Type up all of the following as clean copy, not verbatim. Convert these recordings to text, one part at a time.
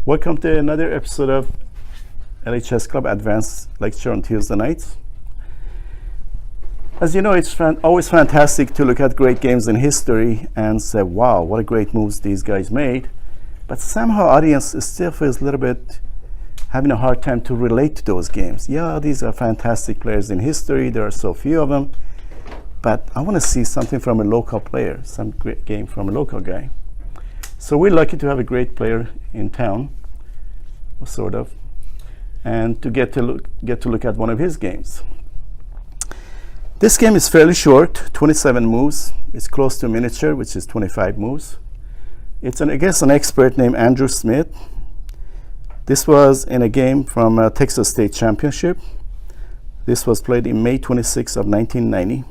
Welcome to another episode of LHS Club Advanced Lecture on Tuesday nights. As you know, it's always fantastic to look at great games in history and say, wow, what a great moves these guys made. But somehow audience still feels a little bit having a hard time to relate to those games. Yeah, these are fantastic players in history. There are so few of them. But I want to see something from a local player, some great game from a local guy. So we're lucky to have a great player in town, sort of, and to get to look at one of his games. This game is fairly short, 27 moves. It's close to a miniature, which is 25 moves. It's against an expert named Andrew Smith. This was in a game from Texas State Championship. This was played in May 26 of 1990.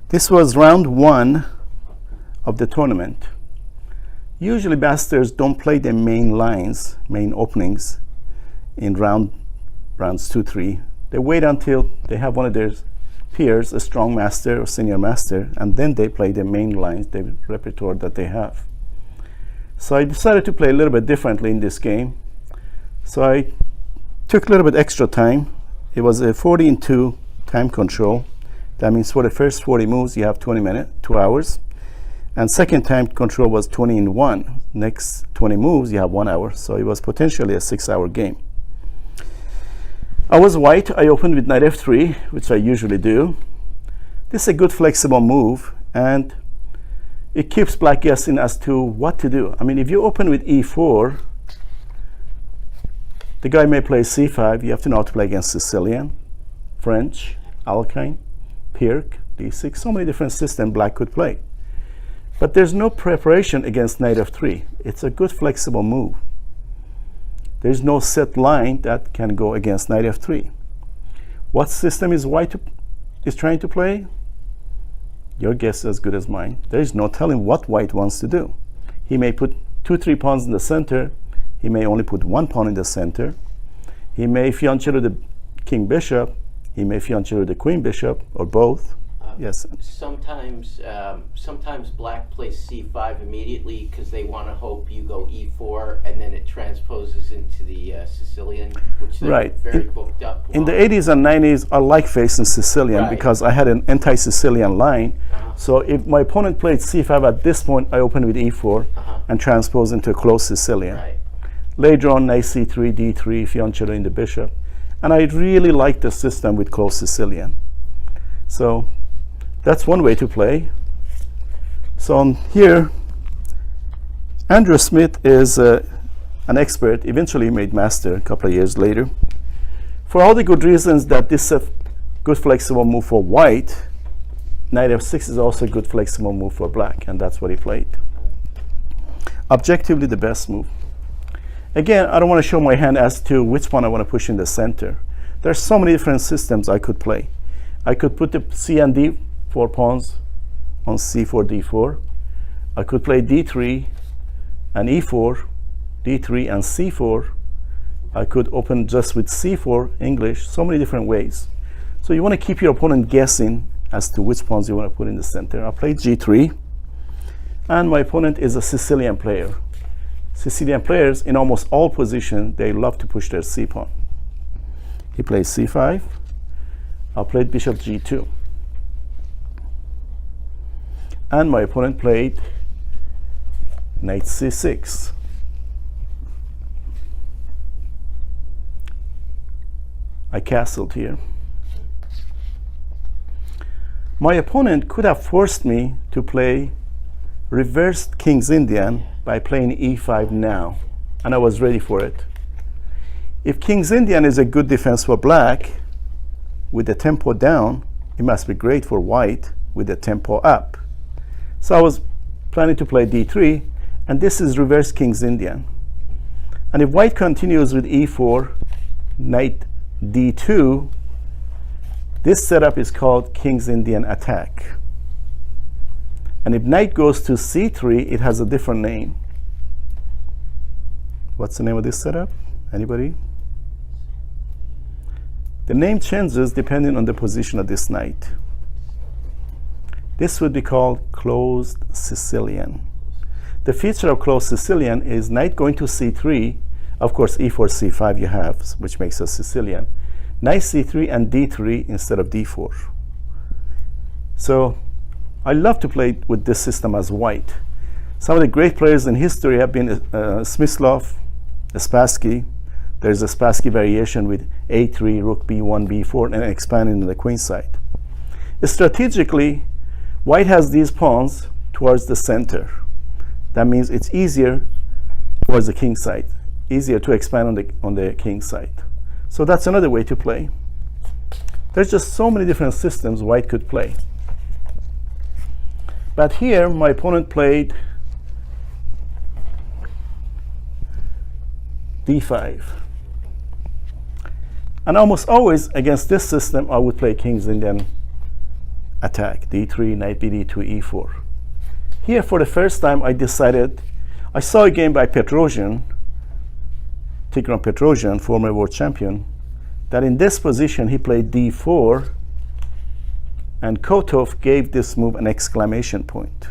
This was round one of the tournament. Usually masters don't play the main lines, main openings in rounds 2-3. They wait until they have one of their peers, a strong master or senior master, and then they play the main lines, the repertoire that they have. So I decided to play a little bit differently in this game. So I took a little bit extra time. It was a 40-2 time control. That means for the first 40 moves you have 20 minutes, 2 hours. And second time control was 20-1. Next 20 moves, you have 1 hour. So it was potentially a 6-hour game. I was white. I opened with knight f3, which I usually do. This is a good flexible move, and it keeps black guessing as to what to do. I mean, if you open with e4, the guy may play c5. You have to know how to play against Sicilian, French, Alpine, Pirc, d6. So many different systems black could play. But there's no preparation against knight f3. It's a good flexible move. There's no set line that can go against knight f3. What system is white is trying to play? Your guess is as good as mine. There's no telling what white wants to do. He may put 2-3 pawns in the center. He may only put 1 pawn in the center. He may fianchetto the king bishop. He may fianchetto the queen bishop, or both. Yes. Sometimes black plays c5 immediately because they want to hope you go e4, and then it transposes into the Sicilian, which they're very booked up on. In the 80s and 90s, I like facing Sicilian because I had an anti-Sicilian line. So if my opponent played c5 at this point, I open with e4 and transpose into a close Sicilian. Later on, knight c3, d3, fianchetto in the bishop. And I really like the system with close Sicilian. So that's one way to play. So on here, Andrew Smith is an expert. Eventually he made master a couple of years later. For all the good reasons that this is a good flexible move for white, knight f6 is also a good flexible move for black, and that's what he played. Objectively the best move. Again, I don't want to show my hand as to which one I want to push in the center. There's so many different systems I could play. I could put the c and d 4 pawns on c4, d4. I could play d3 and e4, d3 and c4. I could open just with c4 English, so many different ways. So you want to keep your opponent guessing as to which pawns you want to put in the center. I played g3, and my opponent is a Sicilian player. Sicilian players, in almost all positions, they love to push their c pawn. He plays c5. I played bishop g2. And my opponent played knight c6. I castled here. My opponent could have forced me to play reversed King's Indian by playing e5 now, and I was ready for it. If King's Indian is a good defense for black, with the tempo down, it must be great for white with the tempo up. So I was planning to play d3, and this is reverse King's Indian. And if white continues with e4, knight d2, this setup is called King's Indian attack. And if knight goes to c3, it has a different name. What's the name of this setup? Anybody? The name changes depending on the position of this knight. This would be called closed Sicilian. The feature of closed Sicilian is knight going to c3. Of course, e4, c5 you have, which makes us Sicilian. Knight c3 and d3 instead of d4. So I love to play with this system as white. Some of the great players in history have been Smyslov, Spassky. There's a Spassky variation with a3, rook b1, b4, and expanding to the queen side. Strategically, white has these pawns towards the center. That means it's easier towards the king side, easier to expand on the king side. So that's another way to play. There's just so many different systems white could play. But here, my opponent played d5. And almost always against this system, I would play King's Indian attack, d3, knight bd2, e4. Here, for the first time, I decided, I saw a game by Petrosian, Tigran Petrosian, former world champion, that in this position, he played d4, and Kotov gave this move an exclamation point.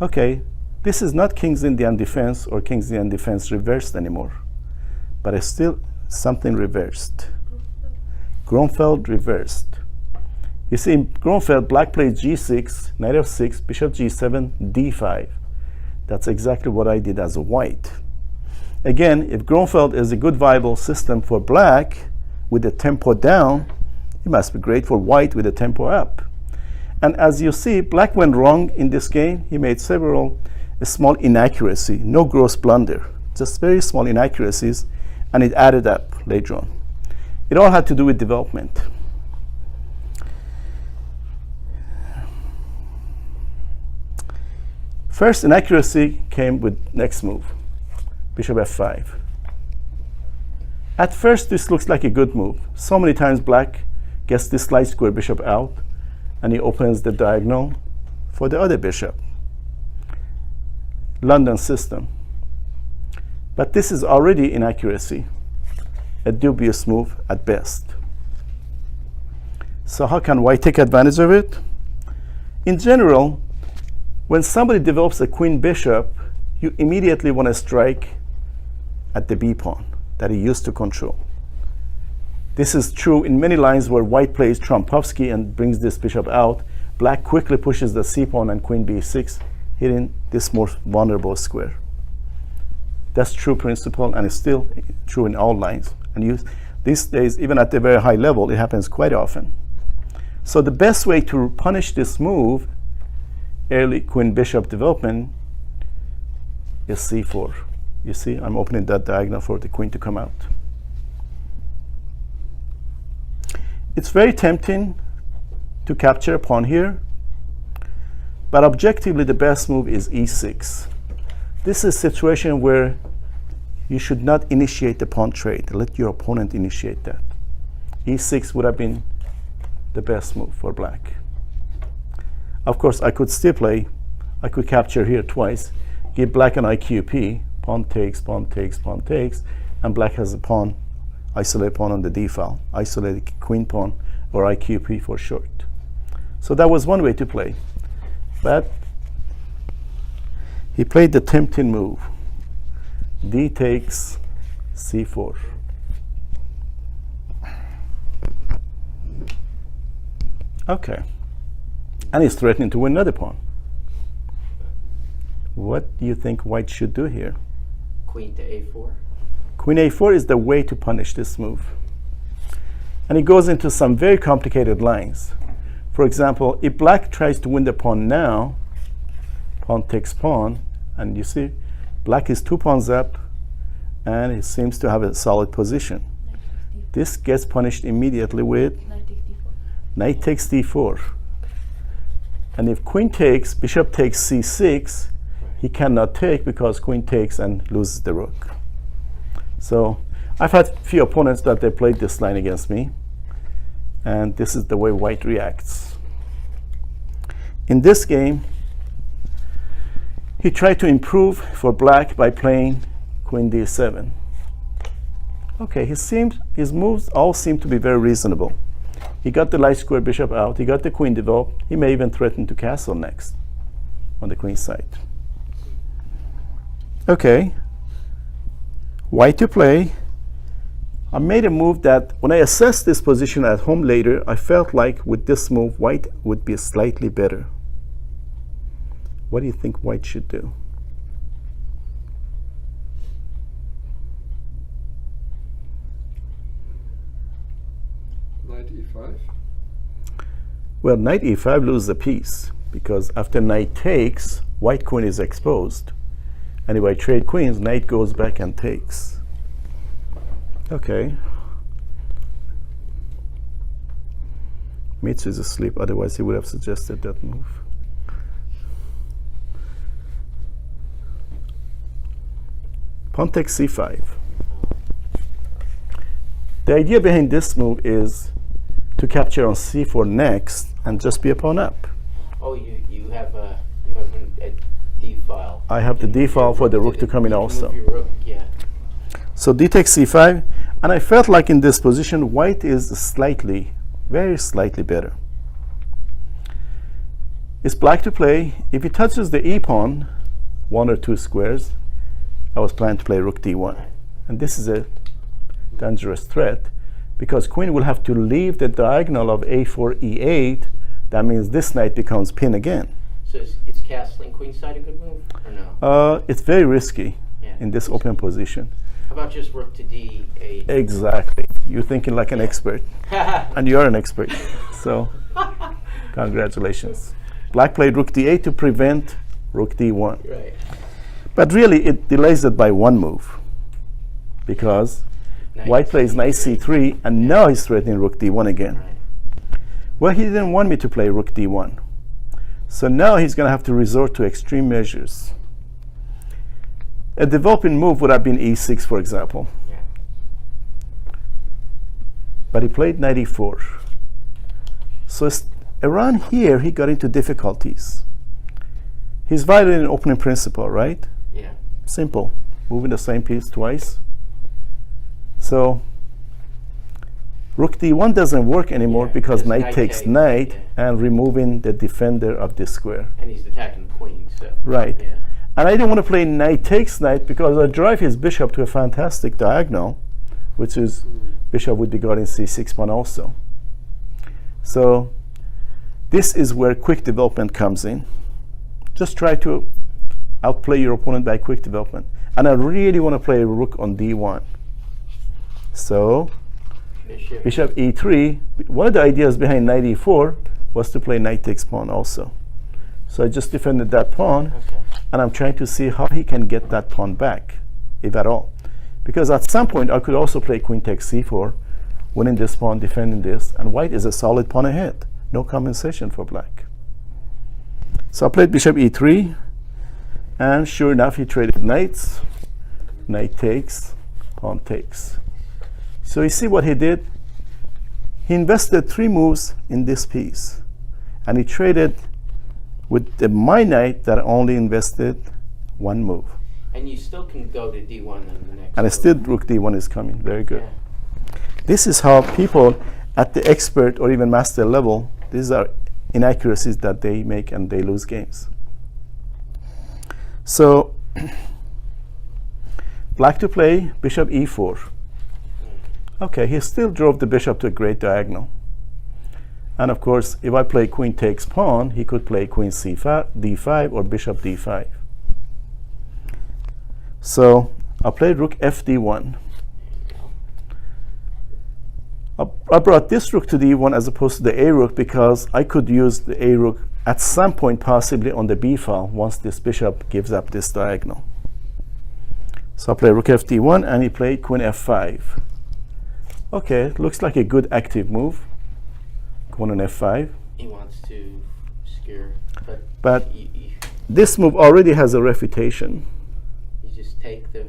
Okay, this is not King's Indian defense or King's Indian defense reversed anymore, but it's still something reversed. Grunfeld reversed. You see, in Grunfeld, black played g6, knight f6, bishop g7, d5. That's exactly what I did as a white. Again, if Grunfeld is a good viable system for black with the tempo down, it must be great for white with the tempo up. And as you see, black went wrong in this game. He made several small inaccuracies, no gross blunder, just very small inaccuracies, and it added up later on. It all had to do with development. First inaccuracy came with next move, bishop f5. At first, this looks like a good move. So many times black gets this light square bishop out, and he opens the diagonal for the other bishop. London system. But this is already inaccuracy, a dubious move at best. So how can white take advantage of it? In general, when somebody develops a queen bishop, you immediately want to strike at the b pawn that he used to control. This is true in many lines where white plays Trompovsky and brings this bishop out. Black quickly pushes the c pawn and queen b6, hitting this more vulnerable square. That's true principle, and it's still true in all lines. And these days, even at the very high level, it happens quite often. So the best way to punish this move, early queen bishop development, is c4. You see, I'm opening that diagonal for the queen to come out. It's very tempting to capture a pawn here, but objectively the best move is e6. This is a situation where you should not initiate the pawn trade. Let your opponent initiate that. e6 would have been the best move for black. Of course, I could still play, I could capture here twice, give black an IQP, pawn takes, pawn takes, pawn takes, and black has a pawn, isolated pawn on the d file, isolated queen pawn, or IQP for short. So that was one way to play. But he played the tempting move. D takes c4. Okay. And he's threatening to win another pawn. What do you think white should do here? Queen to a4. Queen a4 is the way to punish this move. And it goes into some very complicated lines. For example, if black tries to win the pawn now, pawn takes pawn, and you see, black is 2 pawns up, and it seems to have a solid position. This gets punished immediately with knight takes d4. And if queen takes, bishop takes c6, he cannot take because queen takes and loses the rook. So I've had few opponents that they played this line against me, and this is the way white reacts. In this game, he tried to improve for black by playing queen d7. Okay, his moves all seem to be very reasonable. He got the light square bishop out, he got the queen developed, he may even threaten to castle next. on the queen side. Okay, white to play. I made a move that when I assessed this position at home later, I felt like with this move, white would be slightly better. What do you think white should do? Knight e5. Well, knight e5 loses a piece because after knight takes, white queen is exposed. And if I trade queens, knight goes back and takes. Okay. Mitsu is asleep, otherwise he would have suggested that move. Pawn takes c5. The idea behind this move is to capture on c4 next and just be a pawn up. Oh, you have a d file. I have the d file for the rook to come in also. Move your rook, yeah. So d takes c5, and I felt like in this position white is slightly, very slightly better. It's black to play. If he touches the e pawn, 1 or 2 squares, I was planning to play rook d1. And this is a dangerous threat because queen will have to leave the diagonal of a4, e8. That means this knight becomes pin again. So is castling queenside a good move or no? It's very risky in this open position. How about just rook to d8? Exactly. You're thinking like an expert. And you're an expert. So congratulations. Black played rook d8 to prevent rook d1. Right. But really, it delays it by 1 move because white plays knight c3, and now he's threatening rook d1 again. Right. Well, he didn't want me to play rook d1. So now he's going to have to resort to extreme measures. A developing move would have been e6, for example. Yeah. But he played knight e4. So around here, he got into difficulties. He's violating opening principle, right? Yeah. Simple. Moving the same piece twice. So rook d1 doesn't work anymore because knight takes knight and removing the defender of this square. And he's attacking the queen, so. Right. Yeah. And I didn't want to play knight takes knight because I drive his bishop to a fantastic diagonal, which is bishop would be guarding c6 pawn also. So this is where quick development comes in. Just try to outplay your opponent by quick development. And I really want to play rook on d1. So bishop e3. One of the ideas behind knight e4 was to play knight takes pawn also. So I just defended that pawn, and I'm trying to see how he can get that pawn back, if at all. Because at some point I could also play queen takes c4, winning this pawn, defending this, and white is a solid pawn ahead. No compensation for black. So I played bishop e3, and sure enough he traded knights. Knight takes, pawn takes. So you see what he did? He invested 3 moves in this piece, and he traded with my knight that only invested 1 move. And you still can go to d1 on the next. And still rook d1 is coming. Very good. Yeah. This is how people at the expert or even master level, these are inaccuracies that they make and they lose games. So black to play bishop e4. Okay, he still drove the bishop to a great diagonal. And of course, if I play queen takes pawn, he could play queen c5, d5, or bishop d5. So I played rook fd1. I brought this rook to d1 as opposed to the a rook because I could use the a rook at some point possibly on the b file once this bishop gives up this diagonal. So I play rook fd1, and he played queen f5. Okay, looks like a good active move. Queen on f5. He wants to scare, but this move already has a refutation. You just take the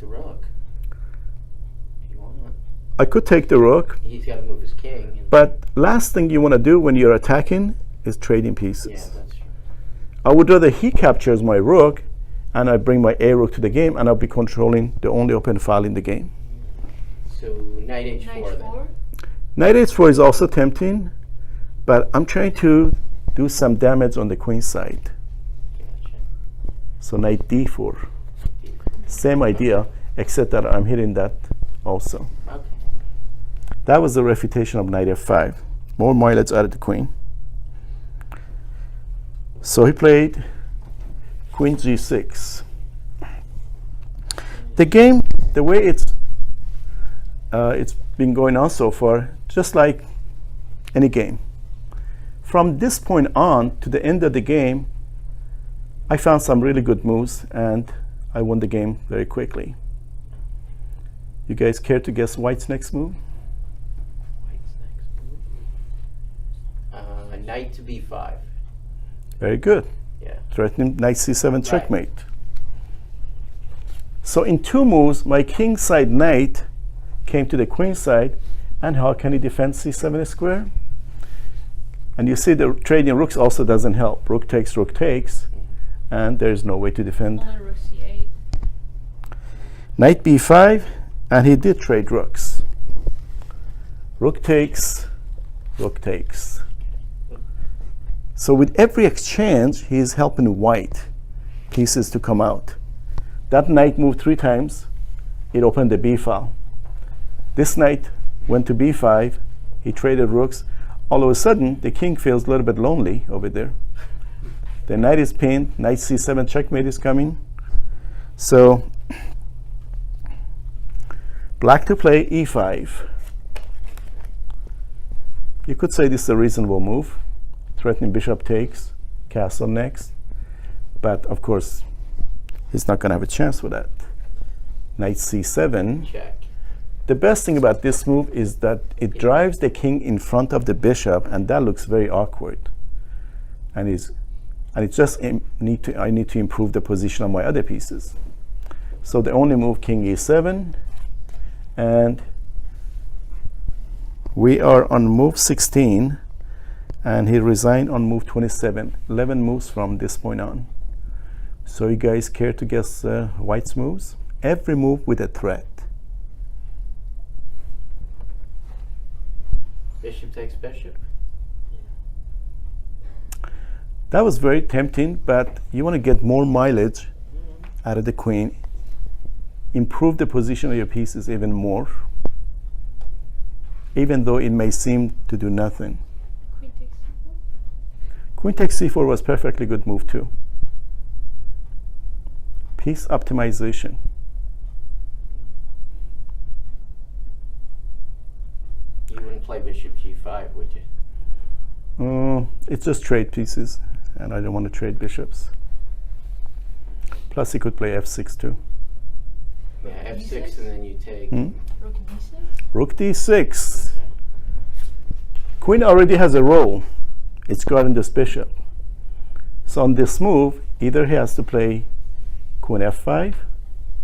rook. If you want. I could take the rook. He's got to move his king. But last thing you want to do when you're attacking is trading pieces. Yeah, that's true. I would rather he captures my rook, and I bring my a rook to the game, and I'll be controlling the only open file in the game. So knight h4 then. Knight h4 is also tempting, but I'm trying to do some damage on the queen side. So knight d4. Same idea, except that I'm hitting that also. Okay. That was the refutation of knight f5. More mileage out of the queen. So he played queen g6. The game, the way it's been going on so far, just like any game. From this point on to the end of the game, I found some really good moves and I won the game very quickly. You guys care to guess White's next move? White's next move. Knight to b5. Very good. Yeah. Threatening knight c7 Right. checkmate. So in two moves, my king side knight came to the queen side, and how can he defend c7 square? And you see the trading rooks also doesn't help. Rook takes, and there's no way to defend. Only rook c8. Knight b5, and he did trade rooks. Rook takes. So with every exchange, he's helping white pieces to come out. That knight moved 3 times. It opened the b file. This knight went to b5. He traded rooks. All of a sudden, the king feels a little bit lonely over there. The knight is pinned. Knight c7 checkmate is coming. So black to play e5. You could say this is a reasonable move. Threatening bishop takes, castle next. But of course, he's not going to have a chance with that. Knight c7. Check. The best thing about this move is that it drives the king in front of the bishop, and that looks very awkward. And it's just I need to improve the position of my other pieces. So the only move, king e7, and we are on move 16, and he resigned on move 27. 11 moves from this point on. So you guys care to guess White's moves? Every move with a threat. Bishop takes bishop. That was very tempting, but you want to get more mileage out of the queen, improve the position of your pieces even more, even though it may seem to do nothing. Queen takes c4. Queen takes c4 was perfectly good move too. Piece optimization. You wouldn't play bishop g5, would you? It's just trade pieces, and I don't want to trade bishops. Plus he could play f6 too. Yeah, f6 d6? and then you take. Rook d6. Rook d6. Queen already has a role. It's guarding this bishop. So on this move, either he has to play queen f5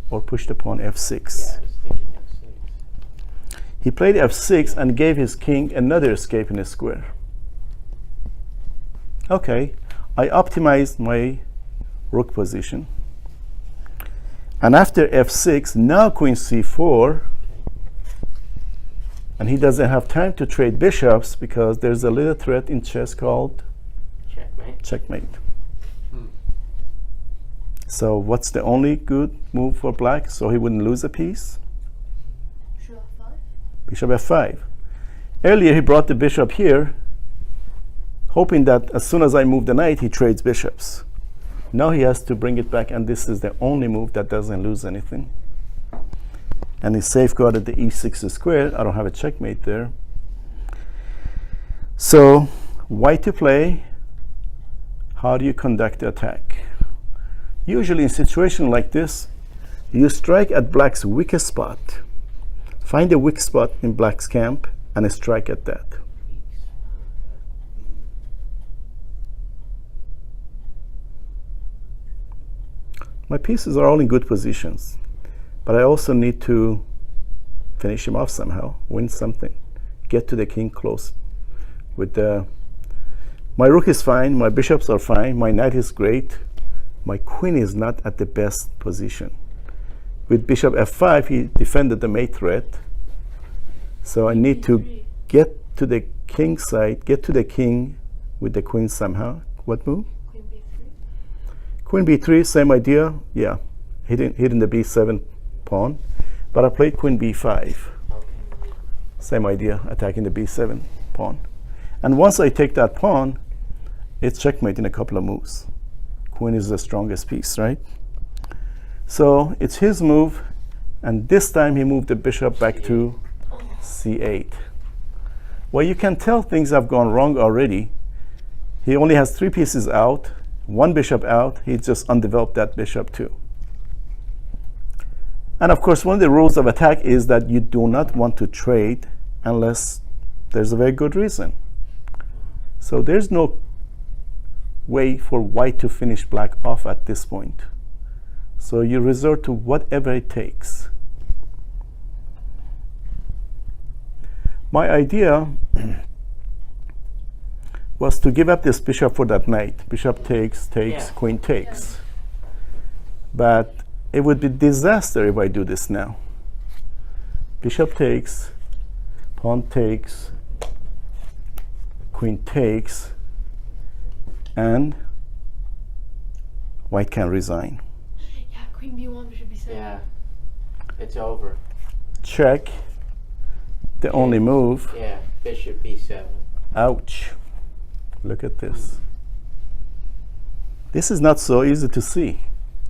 or push the pawn f6. Yeah, I was thinking f6. He played f6 and gave his king another escape in his square. Okay, I optimized my rook position. And after f6, now queen c4. And he doesn't have time to trade bishops because there's a little threat in chess called Checkmate. checkmate. So what's the only good move for black so he wouldn't lose a piece? Bishop f5. Bishop f5. Earlier he brought the bishop here, hoping that as soon as I move the knight, he trades bishops. Now he has to bring it back, and this is the only move that doesn't lose anything. And he safeguarded the e6 square. I don't have a checkmate there. So white to play. How do you conduct the attack? Usually in a situation like this, you strike at black's weakest spot. Find a weak spot in black's camp and strike at that. My pieces are all in good positions, but I also need to finish him off somehow, win something, get to the king close. With my rook is fine, my bishops are fine, my knight is great, my queen is not at the best position. With bishop f5, he defended the mate threat, so I need to get to the king side, get to the king with the queen somehow. What move? Queen b3. Queen b3, same idea. Yeah, hitting the b7 pawn. But I played queen b5. Okay. Same idea, attacking the b7 pawn. And once I take that pawn, it's checkmate in a couple of moves. Queen is the strongest piece, right? So it's his move, and this time he moved the bishop back to c8. Well, you can tell things have gone wrong already. He only has 3 pieces out, 1 bishop out. He just undeveloped that bishop too. And of course, one of the rules of attack is that you do not want to trade unless there's a very good reason. So there's no way for white to finish black off at this point. So you resort to whatever it takes. My idea was to give up this bishop for that knight. Bishop takes, Yeah. queen takes. But it would be disaster if I do this now. Bishop takes, pawn takes, queen takes, and white can resign. Yeah, queen b1, bishop b7. Yeah. It's over. Check, the only move. Yeah. Bishop b7. Ouch. Look at this. This is not so easy to see.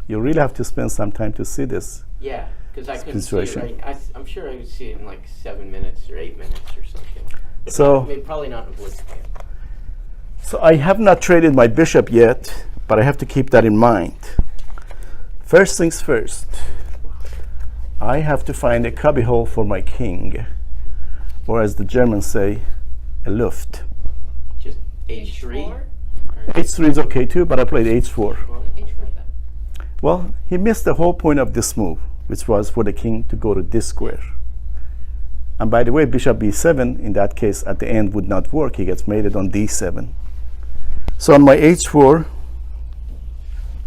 You really have to spend some time to see this. Yeah, because I couldn't see it Situation. right. I'm sure I could see it in like 7 minutes or 8 minutes or something. But So- probably not in voice cam. So I have not traded my bishop yet, but I have to keep that in mind. First things first, I have to find a cubbyhole for my king, or as the Germans say, a Luft. Just h3. H4? h3 is okay too, but I played h4. H4. Well, he missed the whole point of this move, which was for the king to go to this square. And by the way, bishop b7, in that case, at the end would not work. He gets mated on d7. So on my h4,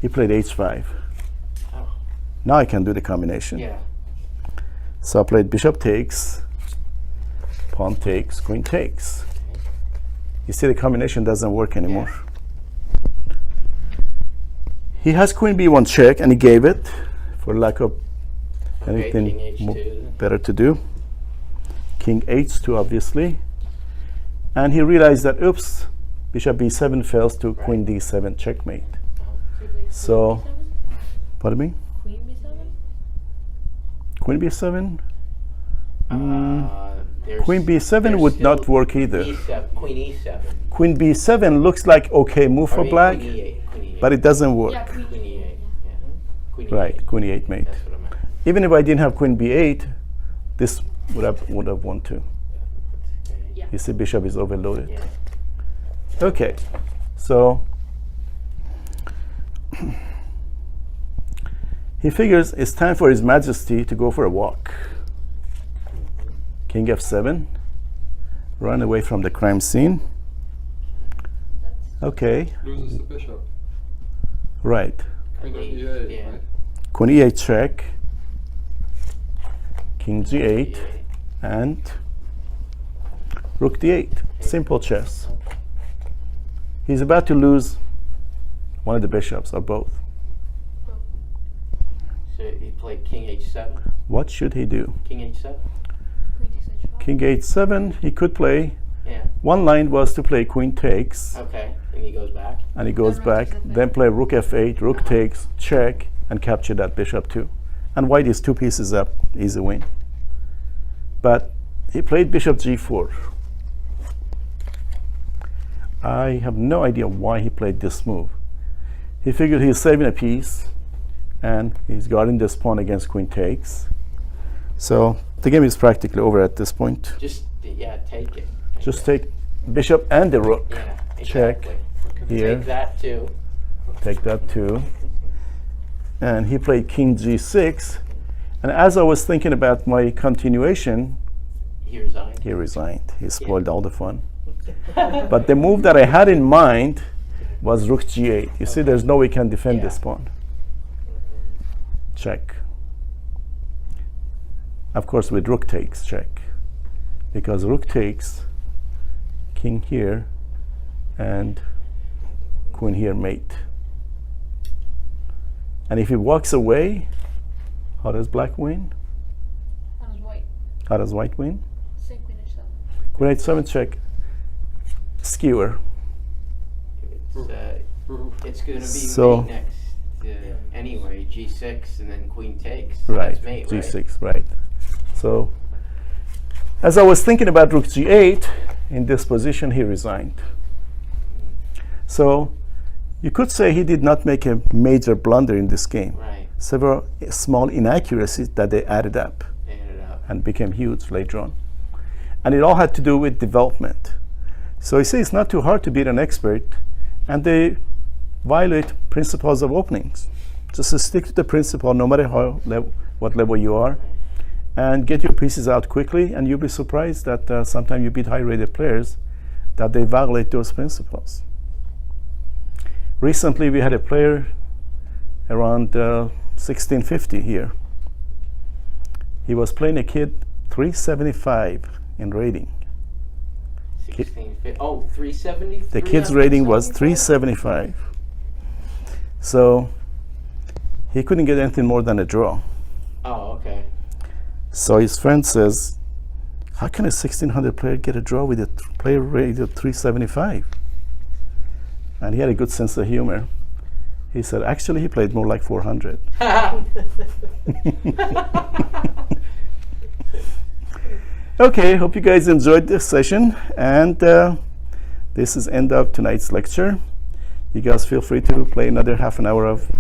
he played h5. Oh, Now I can do the combination. yeah. So I played bishop takes, pawn takes, queen takes. You see the combination doesn't work anymore. He has queen b1 check, and he gave it for lack of Okay, anything king h2. better to do. King h2, obviously. And he realized that, oops, bishop b7 fails to queen d7 checkmate. So, pardon me? Queen b7? Queen b7? There's- Queen b7 there's would not still work either. E7, queen e7. Queen b7 looks like okay move I for mean, black, Queen e8. Queen e8. e but it doesn't work. Yeah, queen Queen e8. e8. Yeah. Queen Right, e8. queen e8 mate. That's what I meant. Even if I didn't have queen b8, this would have won too. Yeah. You see, bishop is overloaded. Yeah. Okay, so he figures it's time for His Majesty to go for a walk. King f7, run away from the crime scene. Okay, Loses the bishop. right. Queen on Queen e8, yeah. right? Queen e8 check, king g8, E8. and rook d8. Simple chess. He's about to lose one of the bishops, or both. So he played king h7. What should he do? King h7. Queen takes h5. King h7, he could play. Yeah. One line was to play queen takes, Okay. And he goes back. and he goes Then rook back, takes f8. then play rook f8, rook takes, check, and capture that bishop too. And white is 2 pieces up, easy win. But he played bishop g4. I have no idea why he played this move. He figured he's saving a piece, and he's guarding this pawn against queen takes. So the game is practically over at this point. Just, yeah, take it. Just take bishop and the rook. Yeah, Check. exactly. Here, Take that too. take that too. And he played king g6. And as I was thinking about my continuation, He resigned. he resigned. He spoiled all the fun. But the move that I had in mind was rook g8. You see, there's no way we can defend this Yeah. pawn. Check. Of course, with rook takes, check. Because rook takes, king here, and queen here mate. And if he walks away, how does black win? How does white? How does white win? Same Queen H7. Queen H7 check. Skewer. It's going to be So- mate next. Anyway, G6 and then Queen takes. Right, That's mate, G6, right. So, as I was thinking about Rook G8, in this position he resigned. So, you could say he did not make a major blunder in this game. Right. Several small inaccuracies that they added up They ended up. and became huge later on. And it all had to do with development. So you see, it's not too hard to beat an expert, and they violate principles of openings. Just stick to the principle no matter what level you are, and get your pieces out quickly, and you'll be surprised that sometimes you beat high-rated players that they violate those principles. Recently, we had a player around 1650 here. He was playing a kid 375 in rating. 16, oh, 370? The kid's rating was 375. So he couldn't get anything more than a draw. Oh, okay. So his friend says, how can a 1600 player get a draw with a player rated 375? And he had a good sense of humor. He said, actually, he played more like 400. Okay, hope you guys enjoyed this session. And this is end of tonight's lecture. You guys feel free to play another half an hour of